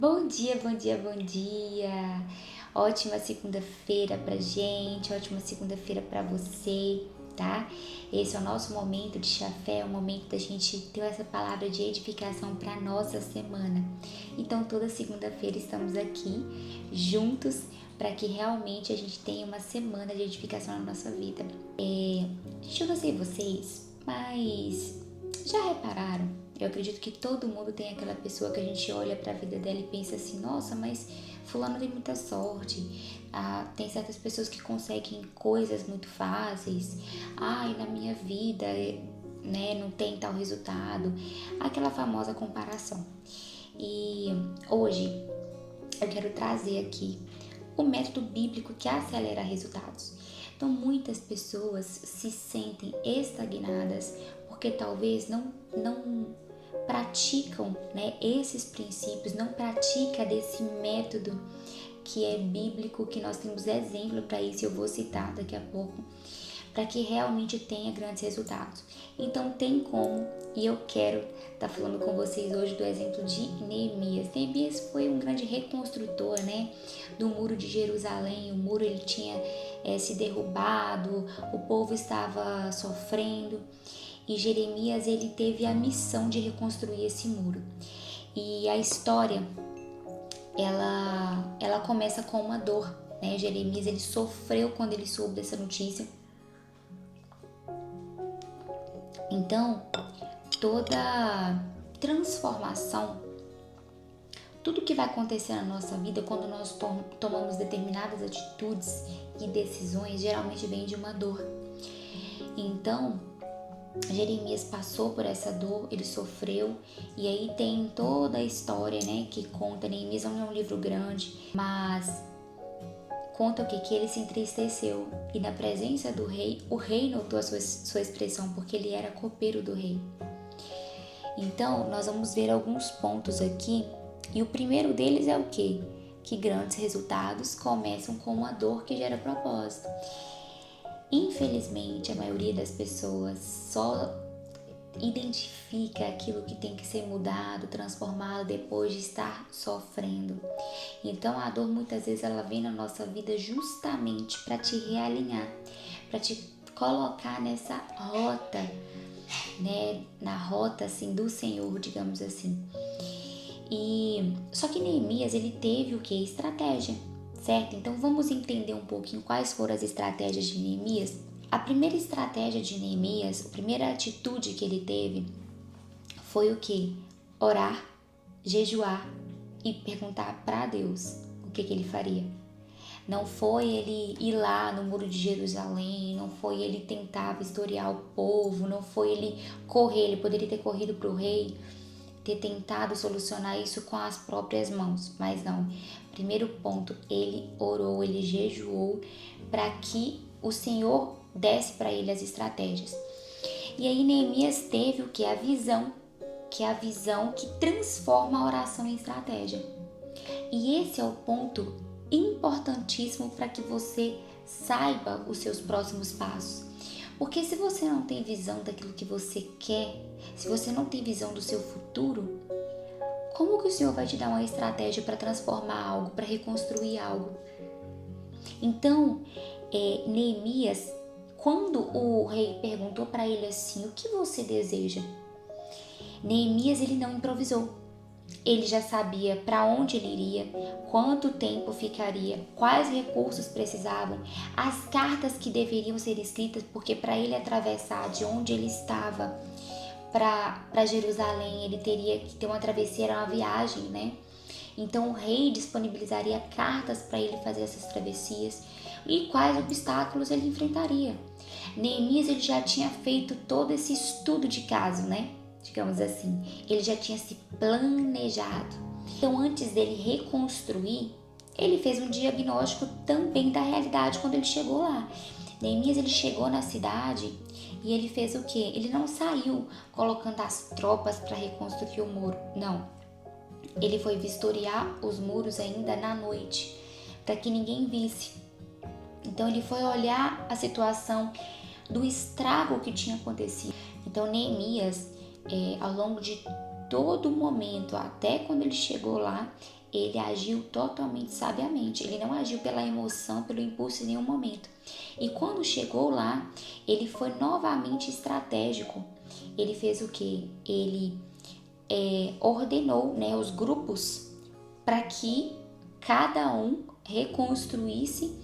Bom dia, bom dia, bom dia! Ótima segunda-feira pra gente, ótima segunda-feira pra você, tá? Esse é o nosso momento de chafé, é o momento da gente ter essa palavra de edificação pra nossa semana. Então, toda segunda-feira estamos aqui juntos para que realmente a gente tenha uma semana de edificação na nossa vida. Deixa eu não sei vocês, mas já repararam? Eu acredito que todo mundo tem aquela pessoa que a gente olha para a vida dela e pensa assim, nossa, mas fulano tem muita sorte. Tem certas pessoas que conseguem coisas muito fáceis. E na minha vida, né, não tem tal resultado. Aquela famosa comparação. E hoje eu quero trazer aqui o método bíblico que acelera resultados. Então, muitas pessoas se sentem estagnadas porque talvez não praticam, né, esses princípios, não pratica desse método que é bíblico, que nós temos exemplo para isso, eu vou citar daqui a pouco, para que realmente tenha grandes resultados. Então tem como, e eu quero estar falando com vocês hoje do exemplo de Neemias. Neemias foi um grande reconstrutor, né, do muro de Jerusalém. O muro ele tinha se derrubado, o povo estava sofrendo, e Jeremias ele teve a missão de reconstruir esse muro. E a história ela começa com uma dor, né? Jeremias ele sofreu quando ele soube dessa notícia. Então, toda transformação, tudo que vai acontecer na nossa vida quando nós tomamos determinadas atitudes e decisões, geralmente vem de uma dor. Então, Jeremias passou por essa dor, ele sofreu, e aí tem toda a história, né, que conta. Neemias não é um livro grande, mas conta o que ele se entristeceu, e na presença do rei, o rei notou a sua expressão, porque ele era copeiro do rei. Então, nós vamos ver alguns pontos aqui, e o primeiro deles é o quê? Que grandes resultados começam com uma dor que gera propósito. Infelizmente, a maioria das pessoas só identifica aquilo que tem que ser mudado, transformado depois de estar sofrendo. Então, a dor muitas vezes ela vem na nossa vida justamente para te realinhar, para te colocar nessa rota, né, na rota assim do Senhor, digamos assim. E só que Neemias ele teve o que? Estratégia, certo? Então vamos entender um pouquinho quais foram as estratégias de Neemias. A primeira estratégia de Neemias, a primeira atitude que ele teve foi o que? Orar, jejuar e perguntar para Deus o que ele faria. Não foi ele ir lá no muro de Jerusalém, não foi ele tentar vistoriar o povo, não foi ele correr, ele poderia ter corrido para o rei, ter tentado solucionar isso com as próprias mãos, mas não. Primeiro ponto, ele orou, ele jejuou para que o Senhor desse para ele as estratégias. E aí Neemias teve o que? A visão, que é a visão que transforma a oração em estratégia. E esse é o ponto importantíssimo para que você saiba os seus próximos passos. Porque se você não tem visão daquilo que você quer, se você não tem visão do seu futuro, como que o Senhor vai te dar uma estratégia para transformar algo, para reconstruir algo? Então, Neemias, quando o rei perguntou para ele assim, o que você deseja? Neemias ele não improvisou. Ele já sabia para onde ele iria, quanto tempo ficaria, quais recursos precisavam, as cartas que deveriam ser escritas, porque para ele atravessar de onde ele estava para Jerusalém, ele teria que ter uma travessia, era uma viagem, né? Então o rei disponibilizaria cartas para ele fazer essas travessias e quais obstáculos ele enfrentaria. Neemias ele já tinha feito todo esse estudo de caso, né? Digamos assim, ele já tinha se planejado. Então, antes dele reconstruir, ele fez um diagnóstico também da realidade quando ele chegou lá. Neemias ele chegou na cidade e ele fez o quê? Ele não saiu colocando as tropas para reconstruir o muro, não. Ele foi vistoriar os muros ainda na noite, para que ninguém visse. Então, ele foi olhar a situação do estrago que tinha acontecido. Então, Neemias, ao longo de todo o momento, até quando ele chegou lá, ele agiu totalmente sabiamente. Ele não agiu pela emoção, pelo impulso em nenhum momento. E quando chegou lá, ele foi novamente estratégico. Ele fez o quê? Ele ordenou, né, os grupos para que cada um reconstruísse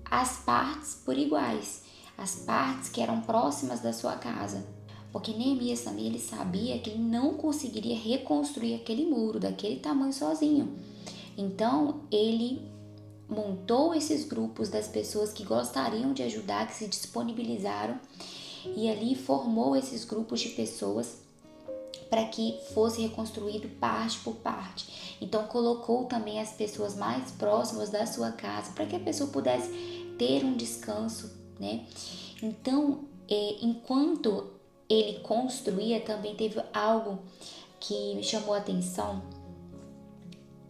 as partes por iguais, as partes que eram próximas da sua casa. Porque Neemias também ele sabia que ele não conseguiria reconstruir aquele muro daquele tamanho sozinho. Então ele montou esses grupos das pessoas que gostariam de ajudar, que se disponibilizaram, e ali formou esses grupos de pessoas para que fosse reconstruído parte por parte. Então colocou também as pessoas mais próximas da sua casa para que a pessoa pudesse ter um descanso, né? Então, enquanto ele construía, também teve algo que me chamou a atenção.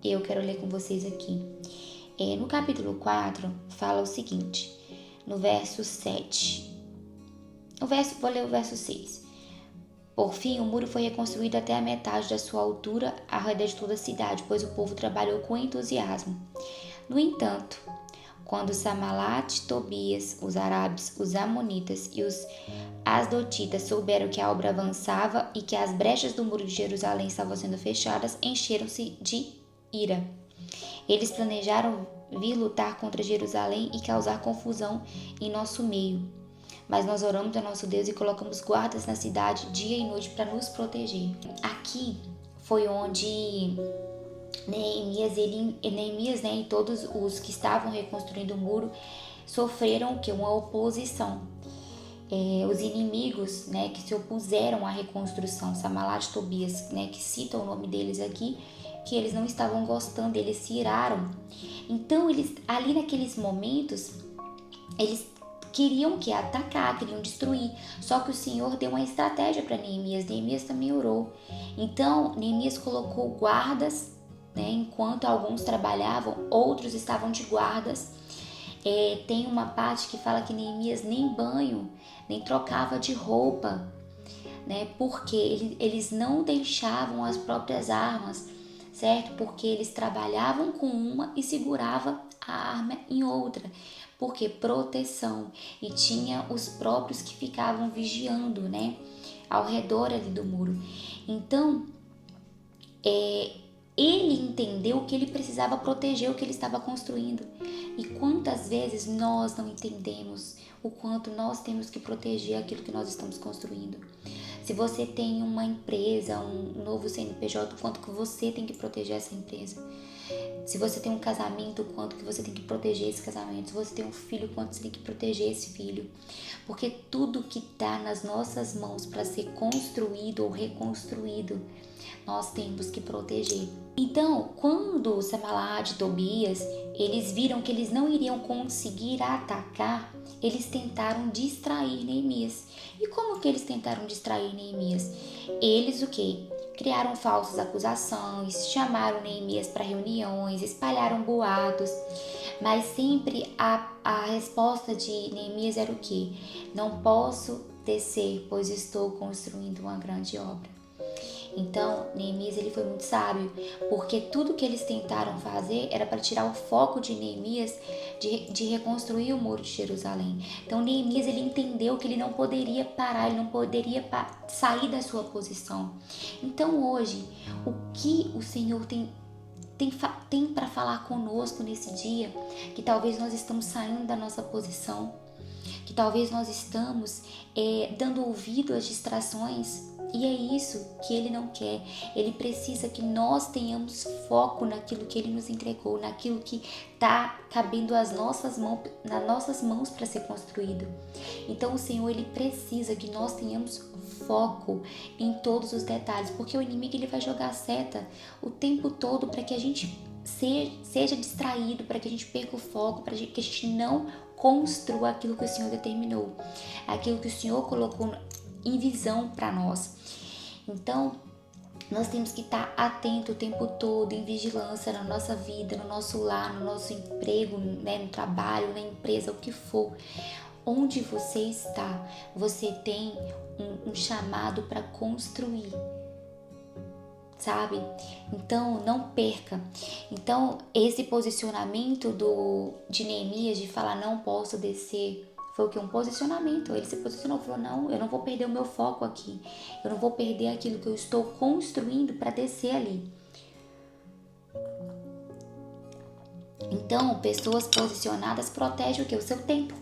Eu quero ler com vocês aqui. No capítulo 4, fala o seguinte, no verso 7. Vou ler o verso 6. Por fim, o muro foi reconstruído até a metade da sua altura ao redor de toda a cidade, pois o povo trabalhou com entusiasmo. No entanto, quando Samalat, Tobias, os árabes, os amonitas e os asdotitas souberam que a obra avançava e que as brechas do muro de Jerusalém estavam sendo fechadas, encheram-se de ira. Eles planejaram vir lutar contra Jerusalém e causar confusão em nosso meio. Mas nós oramos a nosso Deus e colocamos guardas na cidade dia e noite para nos proteger. Aqui foi onde Neemias, né, e todos os que estavam reconstruindo o muro sofreram o quê? Uma oposição. Os inimigos, né, que se opuseram à reconstrução, Samalat e Tobias, né, que citam o nome deles aqui, que eles não estavam gostando, eles se iraram. Então, eles ali naqueles momentos, eles queriam atacar, queriam destruir. Só que o Senhor deu uma estratégia para Neemias. Neemias também orou. Então, Neemias colocou guardas, né, enquanto alguns trabalhavam, outros estavam de guardas. Tem uma parte que fala que Neemias nem banho, nem trocava de roupa, né, porque eles não deixavam as próprias armas, certo? Porque eles trabalhavam com uma e segurava a arma em outra. Porque proteção. E tinha os próprios que ficavam vigiando, né, ao redor ali do muro. Então, ele entendeu que ele precisava proteger o que ele estava construindo. E quantas vezes nós não entendemos o quanto nós temos que proteger aquilo que nós estamos construindo. Se você tem uma empresa, um novo CNPJ, o quanto que você tem que proteger essa empresa. Se você tem um casamento, o quanto que você tem que proteger esse casamento. Se você tem um filho, o quanto você tem que proteger esse filho. Porque tudo que está nas nossas mãos para ser construído ou reconstruído, nós temos que proteger. Então, quando Samalat e Tobias, eles viram que eles não iriam conseguir atacar, eles tentaram distrair Neemias. E como que eles tentaram distrair Neemias? Eles o quê? Criaram falsas acusações, chamaram Neemias para reuniões, espalharam boatos, mas sempre a resposta de Neemias era o quê? Não posso descer, pois estou construindo uma grande obra. Então, Neemias ele foi muito sábio, porque tudo que eles tentaram fazer era para tirar o foco de Neemias de reconstruir o muro de Jerusalém. Então, Neemias ele entendeu que ele não poderia parar, ele não poderia sair da sua posição. Então, hoje, o que o Senhor tem para falar conosco nesse dia, que talvez nós estamos saindo da nossa posição, que talvez nós estamos dando ouvido às distrações, e é isso que Ele não quer. Ele precisa que nós tenhamos foco naquilo que Ele nos entregou, naquilo que está cabendo nas nossas mãos para ser construído. Então o Senhor ele precisa que nós tenhamos foco em todos os detalhes, porque o inimigo ele vai jogar seta o tempo todo para que a gente seja distraído, para que a gente perca o foco, para que a gente não construa aquilo que o Senhor determinou, aquilo que o Senhor colocou em visão para nós. Então, nós temos que estar atento o tempo todo, em vigilância na nossa vida, no nosso lar, no nosso emprego, né, no trabalho, na empresa, o que for. Onde você está, você tem um chamado para construir, sabe? Então, não perca. Então, esse posicionamento de Neemias de falar não posso descer, foi o que? Um posicionamento. Ele se posicionou, falou, não, eu não vou perder o meu foco aqui. Eu não vou perder aquilo que eu estou construindo para descer ali. Então, pessoas posicionadas protegem o que? O seu tempo,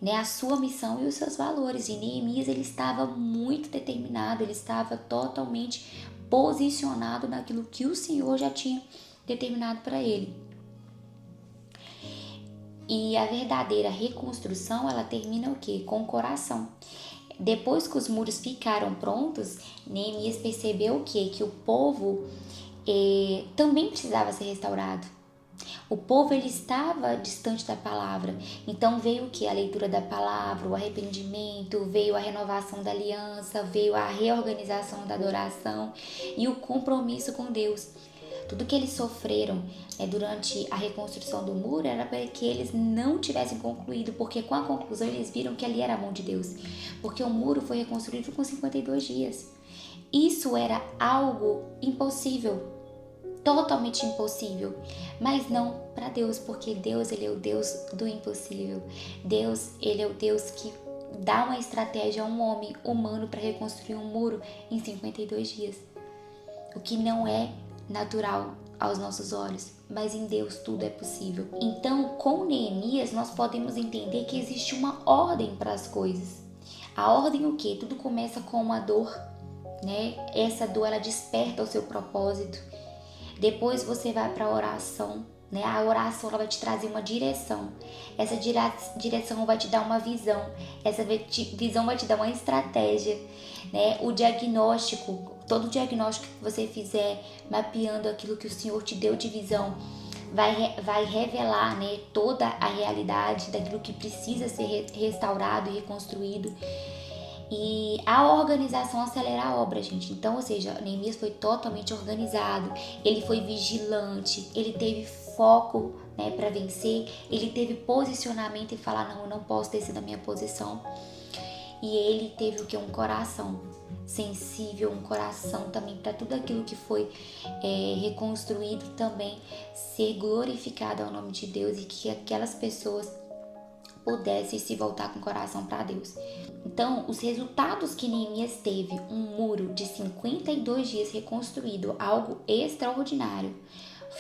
né? A sua missão e os seus valores. E Neemias, ele estava muito determinado, ele estava totalmente posicionado naquilo que o Senhor já tinha determinado para ele. E a verdadeira reconstrução, ela termina o quê? Com o coração. Depois que os muros ficaram prontos, Neemias percebeu o quê? Que o povo também precisava ser restaurado. O povo, ele estava distante da palavra. Então veio o que? A leitura da palavra, o arrependimento, veio a renovação da aliança, veio a reorganização da adoração e o compromisso com Deus. Tudo que eles sofreram, durante a reconstrução do muro era para que eles não tivessem concluído, porque com a conclusão eles viram que ali era a mão de Deus. Porque o muro foi reconstruído com 52 dias. Isso era algo impossível. Totalmente impossível, mas não para Deus, porque Deus, ele é o Deus do impossível. Deus, ele é o Deus que dá uma estratégia a um homem humano para reconstruir um muro em 52 dias, o que não é natural aos nossos olhos, mas em Deus tudo é possível. Então, com Neemias, nós podemos entender que existe uma ordem para as coisas. A ordem o quê? Tudo começa com uma dor, né? Essa dor, ela desperta o seu propósito. Depois você vai para a oração, né? A oração, ela vai te trazer uma direção. Essa direção vai te dar uma visão. Essa visão vai te dar uma estratégia, né? O diagnóstico, todo diagnóstico que você fizer, mapeando aquilo que o Senhor te deu de visão, vai revelar, né, toda a realidade daquilo que precisa ser restaurado e reconstruído. E a organização acelera a obra, gente. Então, ou seja, Neemias foi totalmente organizado, ele foi vigilante, ele teve foco, né, para vencer, ele teve posicionamento e falar, não, eu não posso descer da minha posição. E ele teve o que? Um coração sensível, um coração também para tudo aquilo que foi reconstruído também ser glorificado ao nome de Deus e que aquelas pessoas pudessem se voltar com o coração para Deus. Então, os resultados que Neemias teve, um muro de 52 dias reconstruído, algo extraordinário,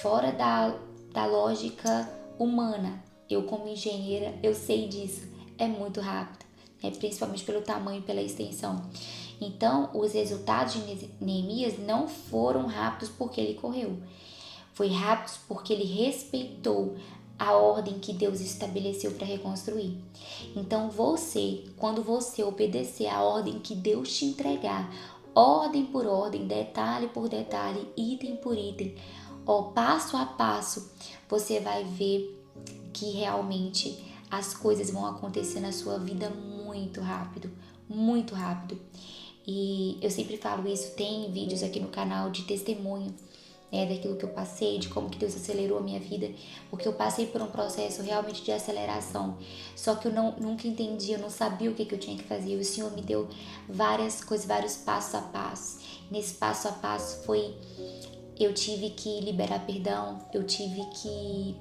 fora da lógica humana. Eu, como engenheira, eu sei disso, é muito rápido, né? Principalmente pelo tamanho e pela extensão. Então, os resultados de Neemias não foram rápidos porque ele correu. Foi rápido porque ele respeitou a ordem que Deus estabeleceu para reconstruir. Então quando você obedecer a ordem que Deus te entregar, ordem por ordem, detalhe por detalhe, item por item, passo a passo, você vai ver que realmente as coisas vão acontecer na sua vida muito rápido, muito rápido. E eu sempre falo isso, tem vídeos aqui no canal de testemunho, daquilo que eu passei, de como que Deus acelerou a minha vida, porque eu passei por um processo realmente de aceleração, só que eu nunca entendi, eu não sabia o que eu tinha que fazer, o Senhor me deu várias coisas, vários passos a passo. Nesse passo a passo eu tive que liberar perdão, eu tive que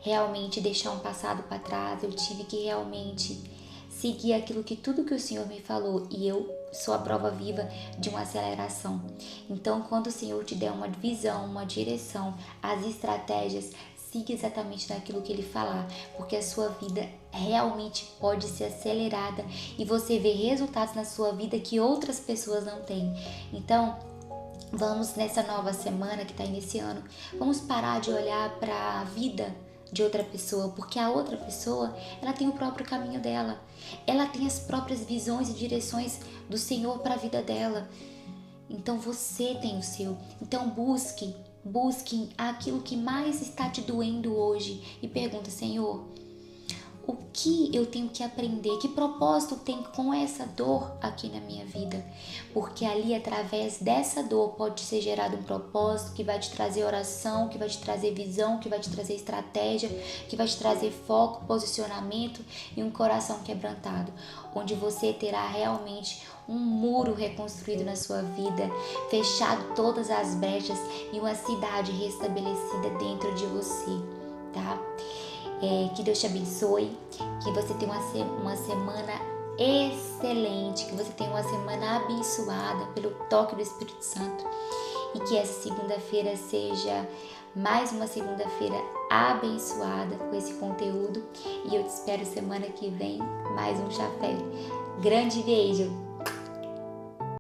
realmente deixar um passado para trás, eu tive que realmente seguir aquilo que tudo que o Senhor me falou, e eu sou a prova viva de uma aceleração. Então, quando o Senhor te der uma visão, uma direção, as estratégias, siga exatamente naquilo que Ele falar, porque a sua vida realmente pode ser acelerada e você vê resultados na sua vida que outras pessoas não têm. Então, vamos nessa nova semana que está iniciando, vamos parar de olhar para a vida de outra pessoa, porque a outra pessoa, ela tem o próprio caminho dela, ela tem as próprias visões e direções do Senhor para a vida dela. Então você tem o seu. Então busque aquilo que mais está te doendo hoje e pergunta, Senhor, o que eu tenho que aprender, que propósito tem com essa dor aqui na minha vida, porque ali através dessa dor pode ser gerado um propósito que vai te trazer oração, que vai te trazer visão, que vai te trazer estratégia, que vai te trazer foco, posicionamento e um coração quebrantado, onde você terá realmente um muro reconstruído na sua vida, fechado todas as brechas e uma cidade restabelecida dentro de você, tá? Que Deus te abençoe, que você tenha uma semana excelente, que você tenha uma semana abençoada pelo toque do Espírito Santo e que essa segunda-feira seja mais uma segunda-feira abençoada com esse conteúdo e eu te espero semana que vem mais um chafé. Grande beijo!